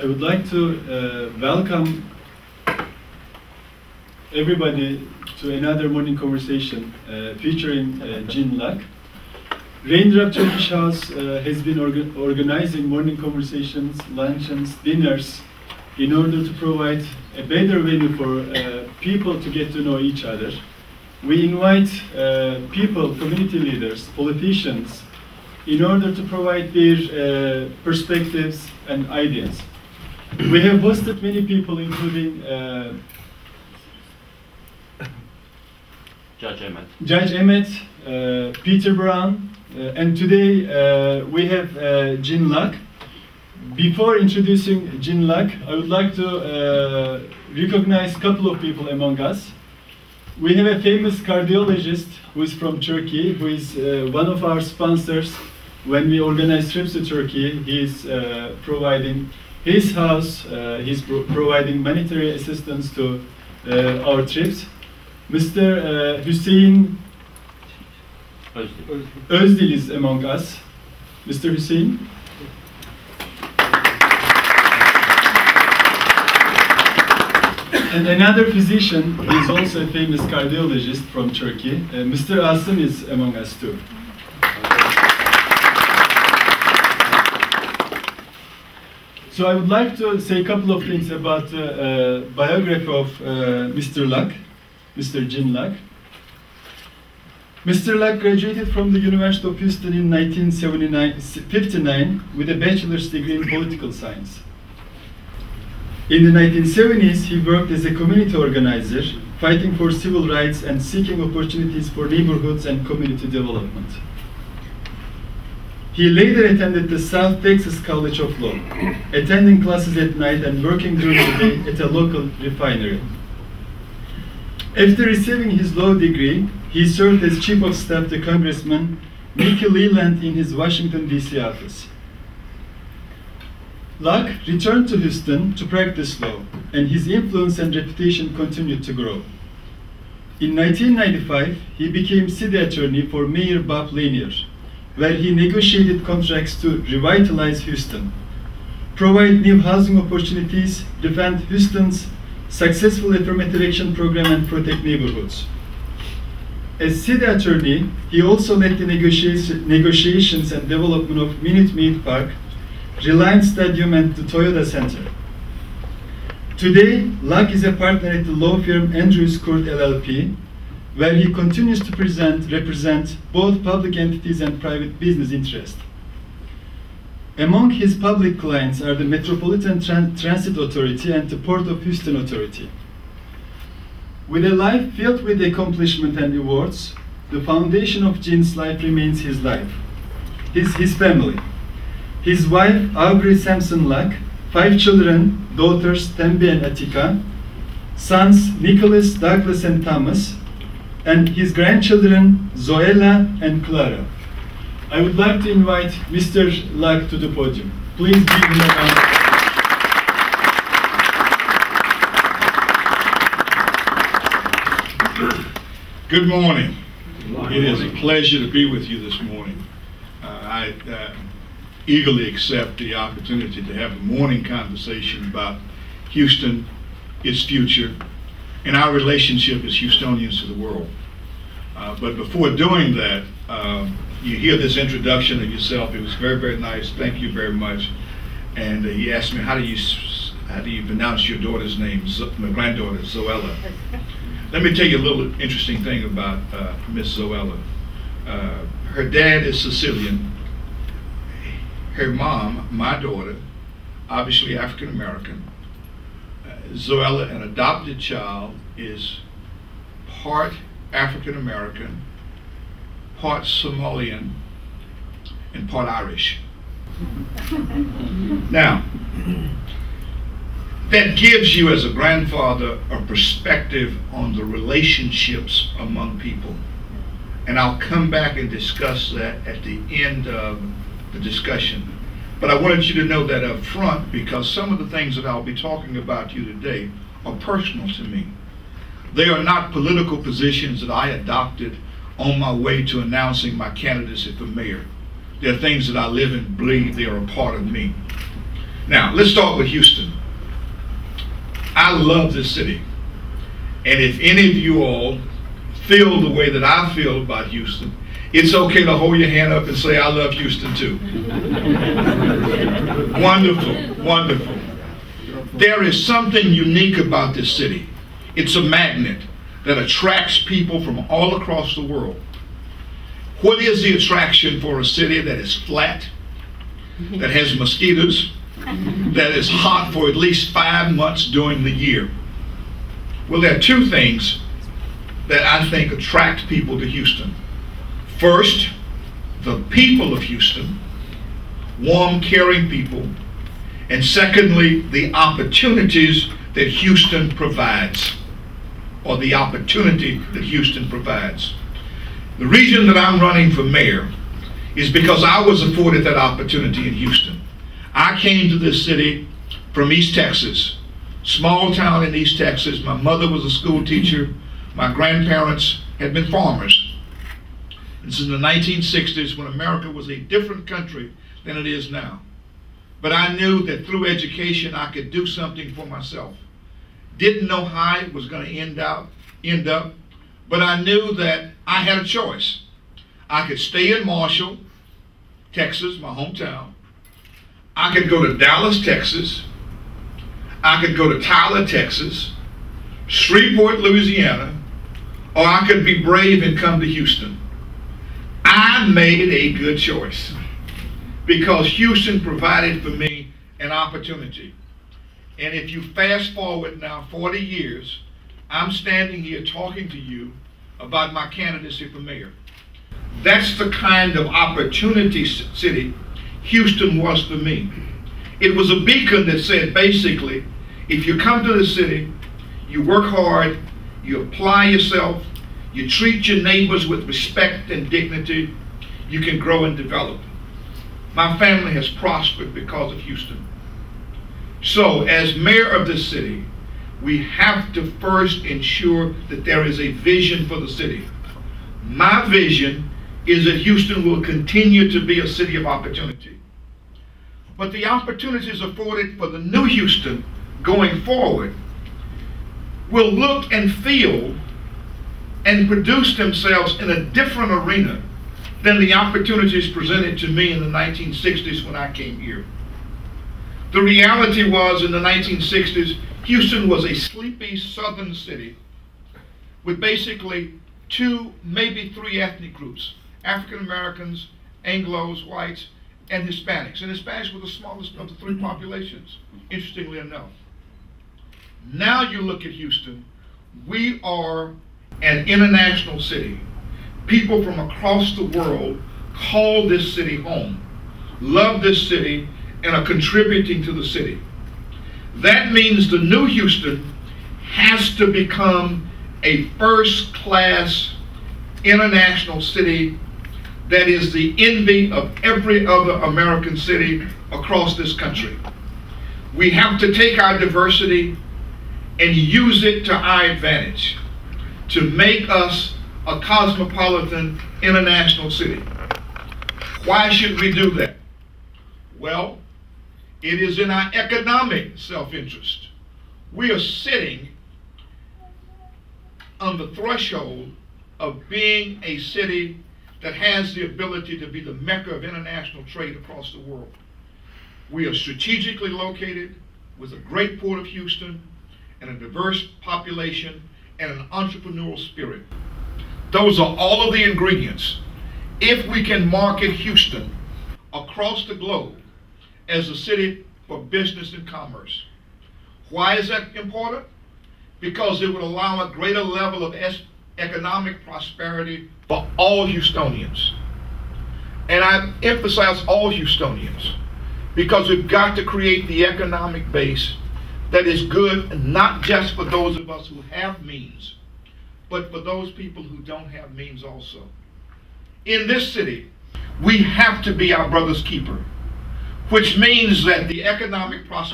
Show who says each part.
Speaker 1: I would like to welcome everybody to another morning conversation featuring Jean Locke. Raindrop Turkish House has been organizing morning conversations, luncheons, dinners in order to provide a better venue for people to get to know each other. We invite people, community leaders, politicians, in order to provide their perspectives and ideas. We have hosted many people, including Judge Emmett, Peter Brown, and today we have Jean Locke. Before introducing Jean Locke, I would like to recognize a couple of people among us. We have a famous cardiologist who is from Turkey, who is one of our sponsors. When we organize trips to Turkey, he is providing his house, he's providing monetary assistance to our trips. Mr. Hüseyin Özdil is among us. Mr. Hüseyin. And another physician is also a famous cardiologist from Turkey. Mr. Asım is among us too. So I would like to say a couple of things about the biography of Mr. Locke, Mr. Jean Locke. Mr. Locke graduated from the University of Houston in 1959 with a bachelor's degree in political science. In the 1970s, he worked as a community organizer, fighting for civil rights and seeking opportunities for neighborhoods and community development. He later attended the South Texas College of Law, attending classes at night and working during the day at a local refinery. After receiving his law degree, he served as Chief of Staff to Congressman Mickey Leland in his Washington, D.C. office. Locke returned to Houston to practice law, and his influence and reputation continued to grow. In 1995, he became city attorney for Mayor Bob Lanier, where he negotiated contracts to revitalize Houston, provide new housing opportunities, defend Houston's successful affirmative action program, and protect neighborhoods. As city attorney, he also led the negotiations and development of Minute Maid Park, Reliance Stadium, and the Toyota Center. Today, Locke is a partner at the law firm Andrews Kurth LLP, where he continues to represent both public entities and private business interests. Among his public clients are the Metropolitan Transit Authority and the Port of Houston Authority. With a life filled with accomplishment and awards, the foundation of Jean's life remains his life, his family. His wife, Aubrey Sampson Locke, 5 children, daughters Tembe and Atika, sons Nicholas, Douglas, and Thomas, and his grandchildren, Zoella and Clara. I would like to invite Mr. Locke to the podium. Please give him a round.
Speaker 2: Good morning. It is a pleasure to be with you this morning. I eagerly accept the opportunity to have a morning conversation about Houston, its future, and our relationship as Houstonians to the world. But before doing that, you hear this introduction of yourself. It was very, very nice. Thank you very much. And he asked me, how do you pronounce your daughter's name, my granddaughter, Zoella? Let me tell you a little interesting thing about Miss Zoella. Her dad is Sicilian. Her mom, my daughter, obviously African-American. Zoella, an adopted child, is part African-American, part Somalian, and part Irish. Now, that gives you as a grandfather a perspective on the relationships among people. And I'll come back and discuss that at the end of the discussion. But I wanted you to know that up front, because some of the things that I'll be talking about to you today are personal to me. They are not political positions that I adopted on my way to announcing my candidacy for mayor. They're things that I live and believe. They are a part of me. Now, let's start with Houston. I love this city. And if any of you all feel the way that I feel about Houston, it's okay to hold your hand up and say, I love Houston too. Wonderful, wonderful. There is something unique about this city. It's a magnet that attracts people from all across the world. What is the attraction for a city that is flat, that has mosquitoes, that is hot for at least 5 months during the year? Well, there are two things that I think attract people to Houston. First, the people of Houston, warm, caring people. And secondly, the opportunities that Houston provides, or the opportunity that Houston provides. The reason that I'm running for mayor is because I was afforded that opportunity in Houston. I came to this city from East Texas, small town in East Texas. My mother was a school teacher. My grandparents had been farmers. This is in the 1960s when America was a different country than it is now. But I knew that through education I could do something for myself. Didn't know how it was going to end up, but I knew that I had a choice. I could stay in Marshall, Texas, my hometown. I could go to Dallas, Texas. I could go to Tyler, Texas, Shreveport, Louisiana, or I could be brave and come to Houston. I made a good choice because Houston provided for me an opportunity. And if you fast forward now 40 years, I'm standing here talking to you about my candidacy for mayor. That's the kind of opportunity city Houston was for me. It was a beacon that said basically, if you come to the city, you work hard, you apply yourself, you treat your neighbors with respect and dignity, you can grow and develop. My family has prospered because of Houston. So as mayor of this city, we have to first ensure that there is a vision for the city. My vision is that Houston will continue to be a city of opportunity. But the opportunities afforded for the new Houston going forward will look and feel and produce themselves in a different arena than the opportunities presented to me in the 1960s when I came here. The reality was in the 1960s, Houston was a sleepy southern city with basically 2, maybe 3 ethnic groups: African Americans, Anglos, whites, and Hispanics. And Hispanics were the smallest of the 3 populations, interestingly enough. Now you look at Houston, we are an international city. People from across the world call this city home, love this city, and are contributing to the city. That means the new Houston has to become a first-class international city that is the envy of every other American city across this country. We have to take our diversity and use it to our advantage to make us a cosmopolitan international city. Why should we do that? Well, it is in our economic self-interest. We are sitting on the threshold of being a city that has the ability to be the mecca of international trade across the world. We are strategically located with a great port of Houston and a diverse population and an entrepreneurial spirit. Those are all of the ingredients. If we can market Houston across the globe as a city for business and commerce. Why is that important? Because it would allow a greater level of economic prosperity for all Houstonians. And I emphasize all Houstonians because we've got to create the economic base that is good not just for those of us who have means, but for those people who don't have means also. In this city, we have to be our brother's keeper, which means that the economic prosperity